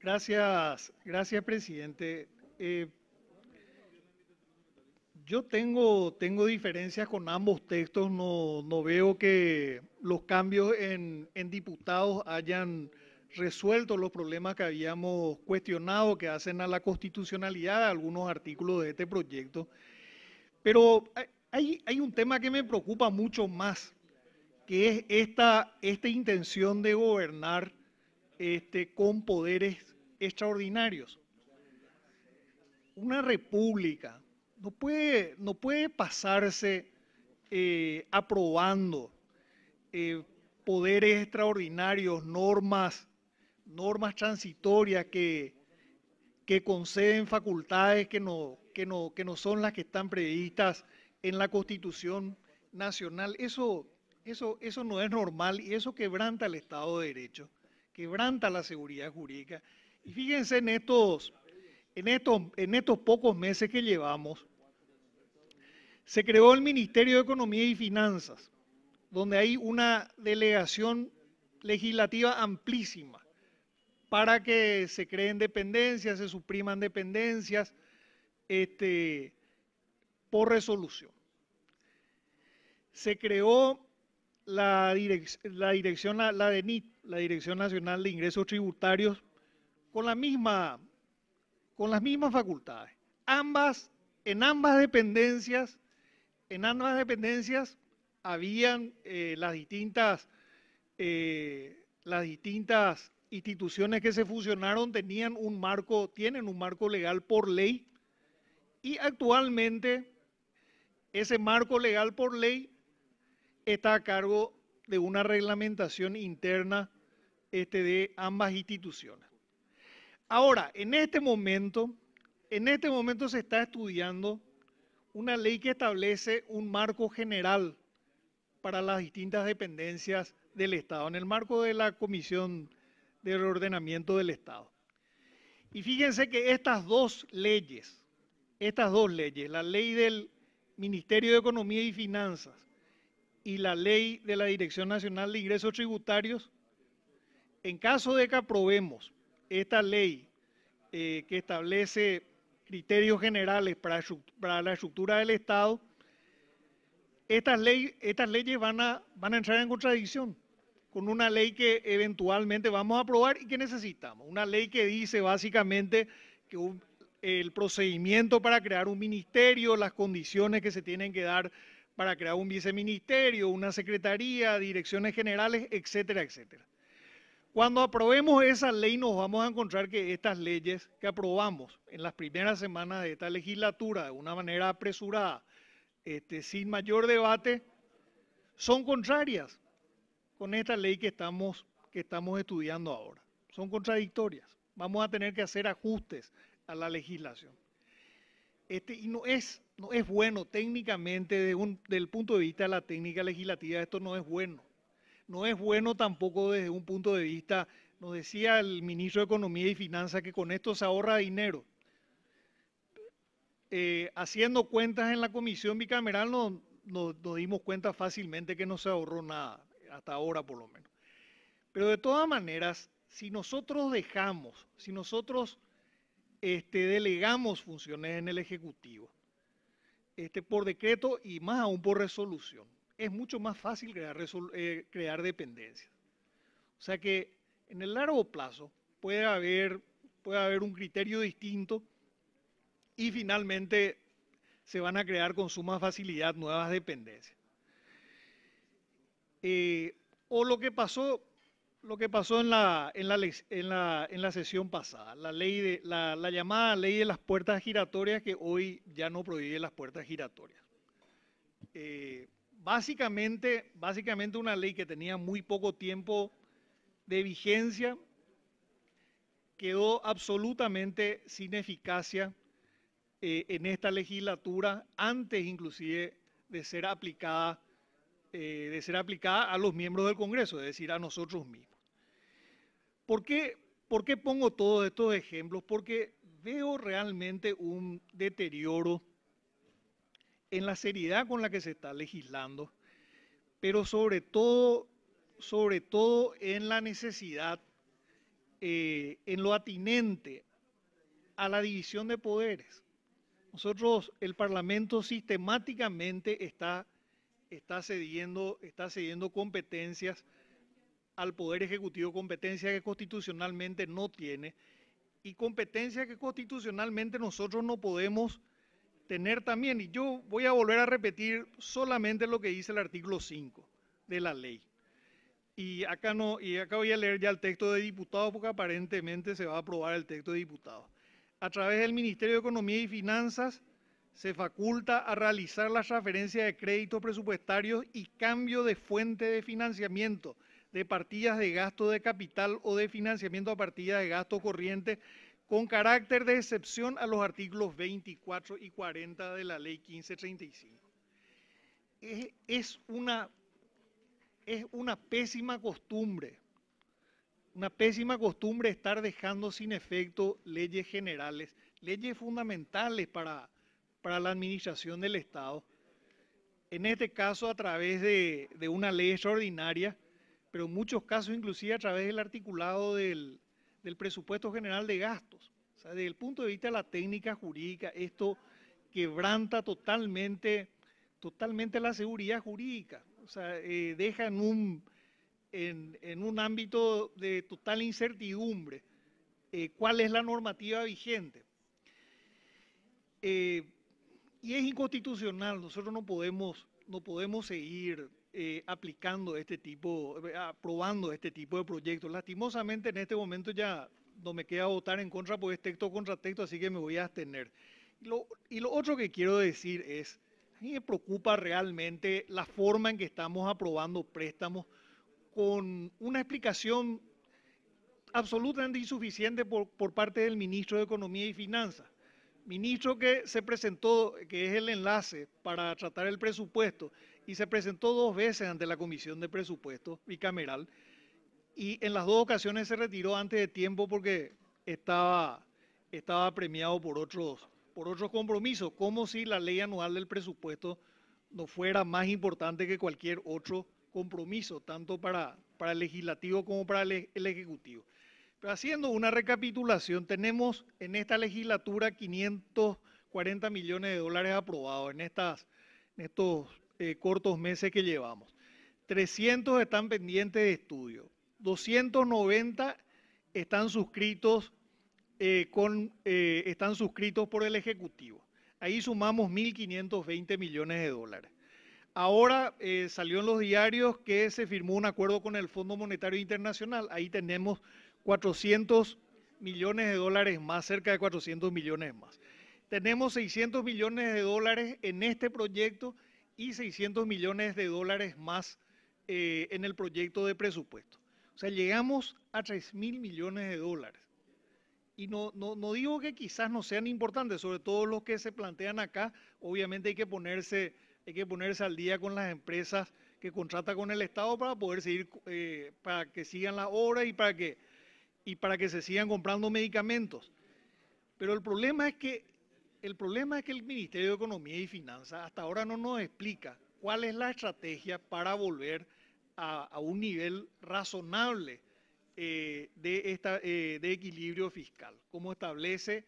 Gracias, presidente. Yo tengo diferencias con ambos textos, no veo que los cambios en diputados hayan resuelto los problemas que habíamos cuestionado, que hacen a la constitucionalidad de algunos artículos de este proyecto. Pero hay un tema que me preocupa mucho más, que es esta intención de gobernar con poderes extraordinarios. Una república no puede pasarse aprobando poderes extraordinarios, normas transitorias que conceden facultades que no son las que están previstas en la Constitución Nacional. Eso no es normal y eso quebranta el Estado de Derecho, quebranta la seguridad jurídica. Y fíjense en estos pocos meses que llevamos, se creó el Ministerio de Economía y Finanzas, donde hay una delegación legislativa amplísima para que se creen dependencias, se supriman dependencias por resolución. Se creó la dirección, la DENIT, la Dirección Nacional de Ingresos Tributarios, con las mismas facultades. En ambas dependencias habían las distintas instituciones que se fusionaron tienen un marco legal por ley, y actualmente ese marco legal por ley está a cargo de una reglamentación interna de ambas instituciones. Ahora, en este momento se está estudiando una ley que establece un marco general para las distintas dependencias del Estado, en el marco de la Comisión de Reordenamiento del Estado. Y fíjense que estas dos leyes, la ley del Ministerio de Economía y Finanzas y la ley de la Dirección Nacional de Ingresos Tributarios, en caso de que aprobemos esta ley que establece criterios generales para la estructura del Estado, estas leyes van a entrar en contradicción con una ley que eventualmente vamos a aprobar y que necesitamos. Una ley que dice básicamente que el procedimiento para crear un ministerio, las condiciones que se tienen que dar para crear un viceministerio, una secretaría, direcciones generales, etcétera, etcétera. Cuando aprobemos esa ley nos vamos a encontrar que estas leyes que aprobamos en las primeras semanas de esta legislatura de una manera apresurada, sin mayor debate, son contrarias con esta ley que estamos estudiando ahora. Son contradictorias. Vamos a tener que hacer ajustes a la legislación. Y no es bueno técnicamente, desde el punto de vista de la técnica legislativa, esto no es bueno. No es bueno tampoco desde un punto de vista, nos decía el ministro de Economía y Finanzas que con esto se ahorra dinero. Haciendo cuentas en la comisión bicameral nos dimos cuenta fácilmente que no se ahorró nada, hasta ahora por lo menos. Pero de todas maneras, si nosotros delegamos funciones en el Ejecutivo, por decreto y más aún por resolución, es mucho más fácil crear dependencias. O sea que en el largo plazo puede haber un criterio distinto y finalmente se van a crear con suma facilidad nuevas dependencias. O lo que pasó en la sesión pasada, la llamada ley de las puertas giratorias, que hoy ya no prohíbe las puertas giratorias. Básicamente una ley que tenía muy poco tiempo de vigencia quedó absolutamente sin eficacia en esta legislatura, antes inclusive de ser aplicada a los miembros del Congreso, es decir, a nosotros mismos. ¿Por qué pongo todos estos ejemplos? Porque veo realmente un deterioro en la seriedad con la que se está legislando, pero sobre todo en la necesidad en lo atinente a la división de poderes. Nosotros, el Parlamento sistemáticamente está cediendo competencias al Poder Ejecutivo, competencias que constitucionalmente no tiene y competencias que constitucionalmente nosotros no podemos tener también. Y yo voy a volver a repetir solamente lo que dice el artículo 5 de la ley. Y acá voy a leer ya el texto de diputados porque aparentemente se va a aprobar el texto de diputados. A través del Ministerio de Economía y Finanzas se faculta a realizar la transferencia de créditos presupuestarios y cambio de fuente de financiamiento de partidas de gasto de capital o de financiamiento a partidas de gasto corriente con carácter de excepción a los artículos 24 y 40 de la Ley 1535. Es una pésima costumbre estar dejando sin efecto leyes generales, leyes fundamentales para la administración del Estado, en este caso a través de una ley extraordinaria, pero en muchos casos inclusive a través del articulado del presupuesto general de gastos. O sea, desde el punto de vista de la técnica jurídica, esto quebranta totalmente la seguridad jurídica. O sea, deja en un ámbito de total incertidumbre cuál es la normativa vigente. Y es inconstitucional, nosotros no podemos seguir aprobando este tipo de proyectos. Lastimosamente en este momento ya no me queda votar en contra porque es texto contra texto, así que me voy a abstener. Y lo otro que quiero decir es, a mí me preocupa realmente la forma en que estamos aprobando préstamos con una explicación absolutamente insuficiente por parte del ministro de Economía y Finanzas. Ministro que se presentó, que es el enlace para tratar el presupuesto, y se presentó 2 veces ante la Comisión de Presupuestos bicameral, y en las 2 ocasiones se retiró antes de tiempo porque estaba premiado por otros compromisos, como si la ley anual del presupuesto no fuera más importante que cualquier otro compromiso, tanto para el legislativo como para el ejecutivo. Pero haciendo una recapitulación, tenemos en esta legislatura 540 millones de dólares aprobados en estos cortos meses que llevamos. 300 están pendientes de estudio, 290 están suscritos por el Ejecutivo. Ahí sumamos 1.520 millones de dólares. Ahora salió en los diarios que se firmó un acuerdo con el Fondo Monetario Internacional. Ahí tenemos 400 millones de dólares más, cerca de 400 millones más. Tenemos 600 millones de dólares en este proyecto y 600 millones de dólares más en el proyecto de presupuesto. O sea, llegamos a 3.000 millones de dólares. Y no digo que quizás no sean importantes, sobre todo los que se plantean acá. Obviamente hay que ponerse al día con las empresas que contratan con el Estado para poder seguir, para que sigan las obras y para que se sigan comprando medicamentos. Pero el problema es que el Ministerio de Economía y Finanzas hasta ahora no nos explica cuál es la estrategia para volver a un nivel razonable de equilibrio fiscal, como establece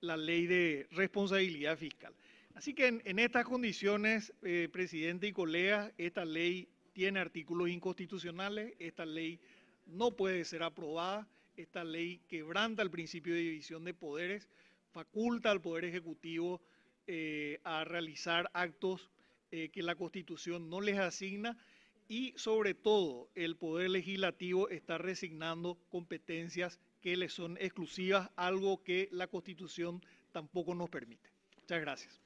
la ley de responsabilidad fiscal. Así que en estas condiciones, presidente y colegas, esta ley tiene artículos inconstitucionales, esta ley no puede ser aprobada, esta ley quebranta el principio de división de poderes, faculta al Poder Ejecutivo a realizar actos que la Constitución no les asigna y sobre todo el Poder Legislativo está resignando competencias que le son exclusivas, algo que la Constitución tampoco nos permite. Muchas gracias.